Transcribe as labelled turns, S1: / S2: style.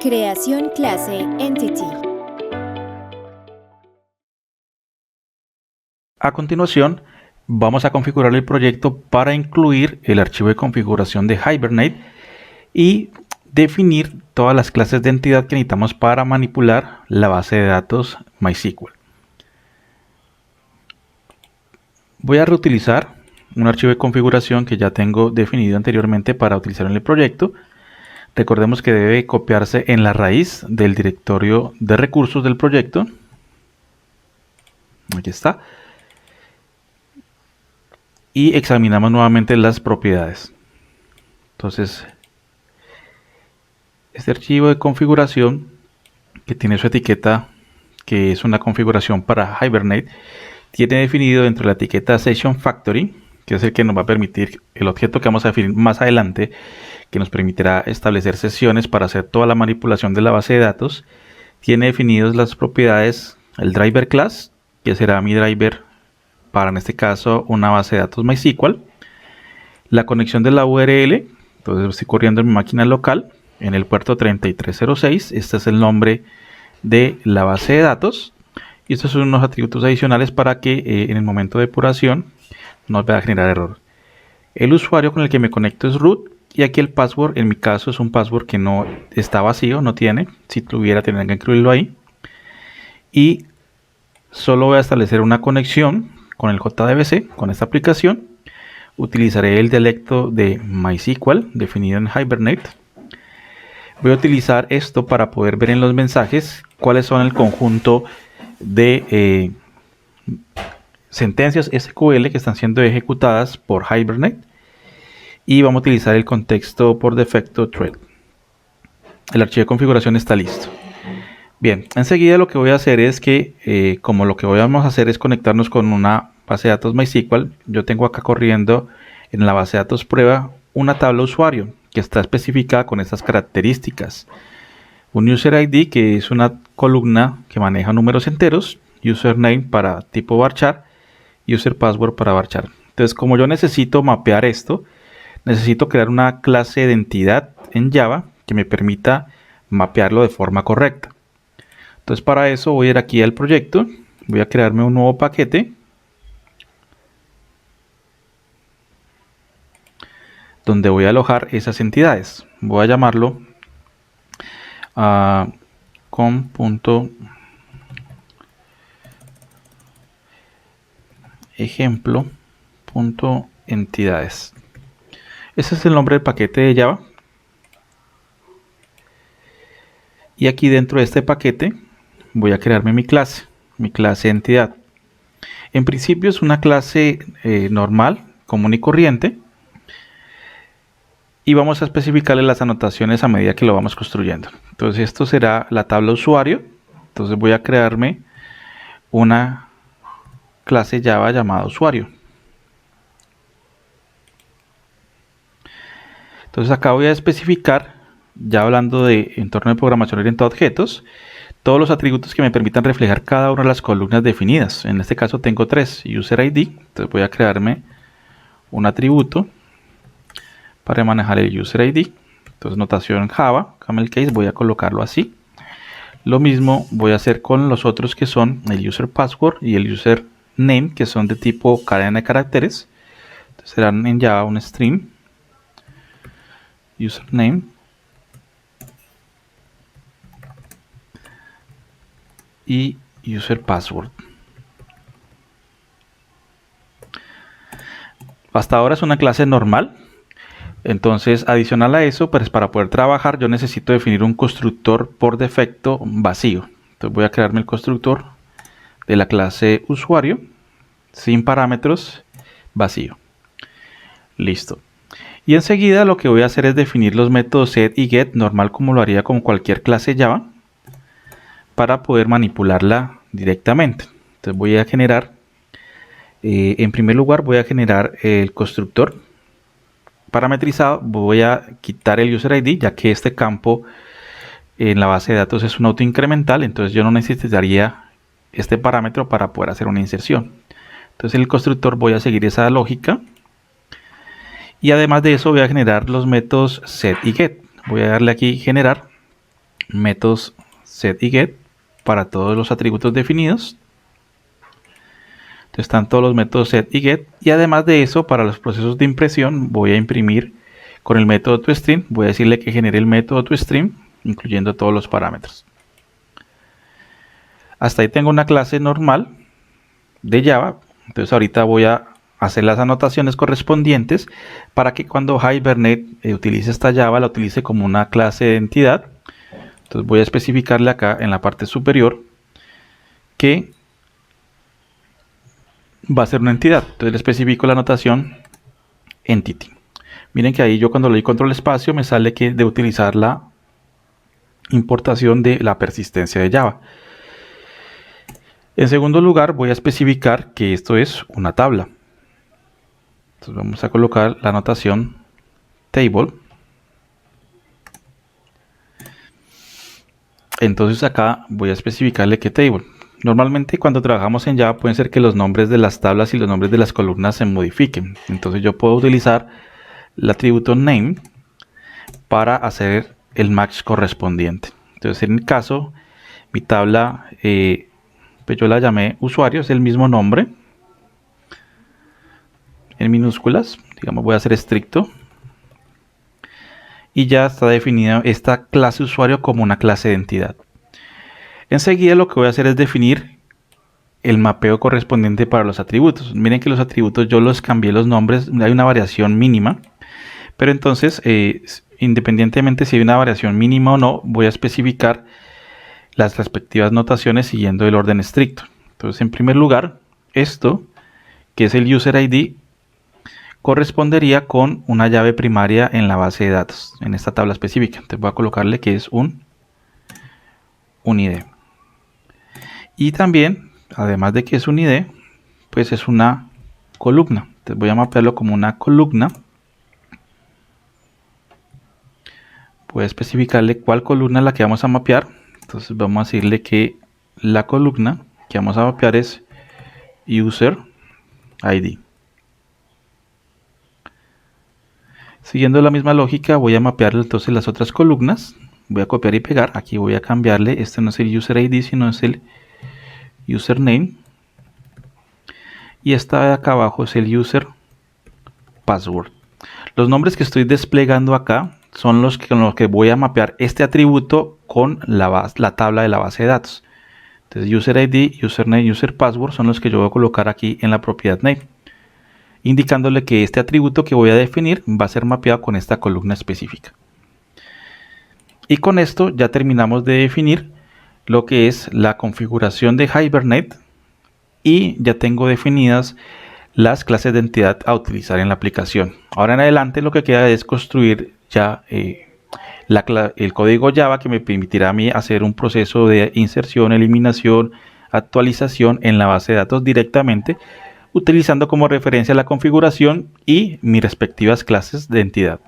S1: Creación clase Entity.
S2: A continuación, vamos a configurar el proyecto para incluir el archivo de configuración de Hibernate y definir todas las clases de entidad que necesitamos para manipular la base de datos MySQL. Voy a reutilizar un archivo de configuración que ya tengo definido anteriormente para utilizar en el proyecto. Recordemos que debe copiarse en la raíz del directorio de recursos del proyecto. Aquí está. Y examinamos nuevamente las propiedades. Entonces, este archivo de configuración que tiene su etiqueta, que es una configuración para Hibernate, tiene definido dentro de la etiqueta Session Factory, que es el que nos va a permitir, el objeto que vamos a definir más adelante, que nos permitirá establecer sesiones para hacer toda la manipulación de la base de datos. Tiene definidas las propiedades, el driver class, que será mi driver para, en este caso, una base de datos MySQL. La conexión de la URL, entonces estoy corriendo en mi máquina local, en el puerto 3306, este es el nombre de la base de datos. Y estos son unos atributos adicionales para que en el momento de depuración no vaya a generar error. El usuario con el que me conecto es root. Y aquí el password, en mi caso, es un password que no está vacío, no tiene. Si tuviera, tendría que incluirlo ahí. Y solo voy a establecer una conexión con el JDBC, con esta aplicación. Utilizaré el dialecto de MySQL, definido en Hibernate. Voy a utilizar esto para poder ver en los mensajes cuáles son el conjunto de sentencias SQL que están siendo ejecutadas por Hibernate. Y vamos a utilizar el contexto por defecto thread. El archivo de configuración está listo. Bien, enseguida lo que voy a hacer es que, como lo que vamos a hacer es conectarnos con una base de datos MySQL, yo tengo acá corriendo en la base de datos prueba una tabla usuario que está especificada con estas características. Un user ID, que es una columna que maneja números enteros, username para tipo varchar, user password para varchar. Entonces, como yo necesito mapear esto, necesito crear una clase de entidad en Java que me permita mapearlo de forma correcta. Entonces, para eso voy a ir aquí al proyecto, voy a crearme un nuevo paquete donde voy a alojar esas entidades. Voy a llamarlo com.ejemplo.entidades. Ese es el nombre del paquete de Java. Y aquí dentro de este paquete voy a crearme mi clase entidad. En principio es una clase normal, común y corriente. Y vamos a especificarle las anotaciones a medida que lo vamos construyendo. Entonces esto será la tabla usuario. Entonces voy a crearme una clase Java llamada usuario. Entonces acá voy a especificar, ya hablando de entorno de programación orientado a objetos, todos los atributos que me permitan reflejar cada una de las columnas definidas. En este caso tengo 3, user ID. Entonces voy a crearme un atributo para manejar el user ID. Entonces notación Java, camel case, voy a colocarlo así. Lo mismo voy a hacer con los otros que son el user password y el user name, que son de tipo cadena de caracteres. Entonces serán en Java un string username y user password. Hasta ahora es una clase normal. Entonces, adicional a eso, pues para poder trabajar yo necesito definir un constructor por defecto vacío. Entonces voy a crearme el constructor de la clase usuario sin parámetros, vacío. Listo. Y enseguida lo que voy a hacer es definir los métodos set y get, normal como lo haría con cualquier clase Java, para poder manipularla directamente. Entonces voy a generar, en primer lugar voy a generar el constructor parametrizado. Voy a quitar el user ID, ya que este campo en la base de datos es un autoincremental, entonces yo no necesitaría este parámetro para poder hacer una inserción. Entonces en el constructor voy a seguir esa lógica. Y además de eso voy a generar los métodos set y get. Voy a darle aquí generar métodos set y get para todos los atributos definidos. Entonces están todos los métodos set y get, y además de eso, para los procesos de impresión voy a imprimir con el método toString. Voy a decirle que genere el método toString incluyendo todos los parámetros. Hasta ahí tengo una clase normal de Java. Entonces ahorita voy a hacer las anotaciones correspondientes para que cuando Hibernate utilice esta Java la utilice como una clase de entidad. Entonces voy a especificarle acá en la parte superior que va a ser una entidad. Entonces le especifico la anotación entity. Miren que ahí yo cuando le doy control espacio me sale que de utilizar la importación de la persistencia de Java. En segundo lugar voy a especificar que esto es una tabla. Entonces vamos a colocar la anotación table. Entonces acá voy a especificarle que table. Normalmente cuando trabajamos en Java pueden ser que los nombres de las tablas y los nombres de las columnas se modifiquen. Entonces yo puedo utilizar el atributo name para hacer el match correspondiente. Entonces en el caso, mi tabla, pues yo la llamé usuario, es el mismo nombre, en minúsculas, digamos voy a ser estricto. Y ya está definida esta clase usuario como una clase de entidad. Enseguida lo que voy a hacer es definir el mapeo correspondiente para los atributos. Miren que los atributos yo los cambié los nombres, hay una variación mínima. Pero entonces, independientemente si hay una variación mínima o no, voy a especificar las respectivas notaciones siguiendo el orden estricto. Entonces, en primer lugar, esto, que es el user ID, correspondería con una llave primaria en la base de datos, en esta tabla específica. Entonces voy a colocarle que es un ID. Y también, además de que es un ID, pues es una columna. Entonces voy a mapearlo como una columna. Voy a especificarle cuál columna es la que vamos a mapear. Entonces vamos a decirle que la columna que vamos a mapear es user ID. Siguiendo la misma lógica voy a mapear entonces las otras columnas. Voy a copiar y pegar. Aquí voy a cambiarle. Este no es el user ID sino es el username. Y esta de acá abajo es el user password. Los nombres que estoy desplegando acá son los con los que voy a mapear este atributo con la tabla de la base de datos. Entonces user ID, username, user password son los que yo voy a colocar aquí en la propiedad name, indicándole que este atributo que voy a definir va a ser mapeado con esta columna específica. Y con esto ya terminamos de definir lo que es la configuración de Hibernate y ya tengo definidas las clases de entidad a utilizar en la aplicación. Ahora en adelante lo que queda es construir ya el código Java que me permitirá a mí hacer un proceso de inserción, eliminación, actualización en la base de datos directamente, utilizando como referencia la configuración y mis respectivas clases de entidad.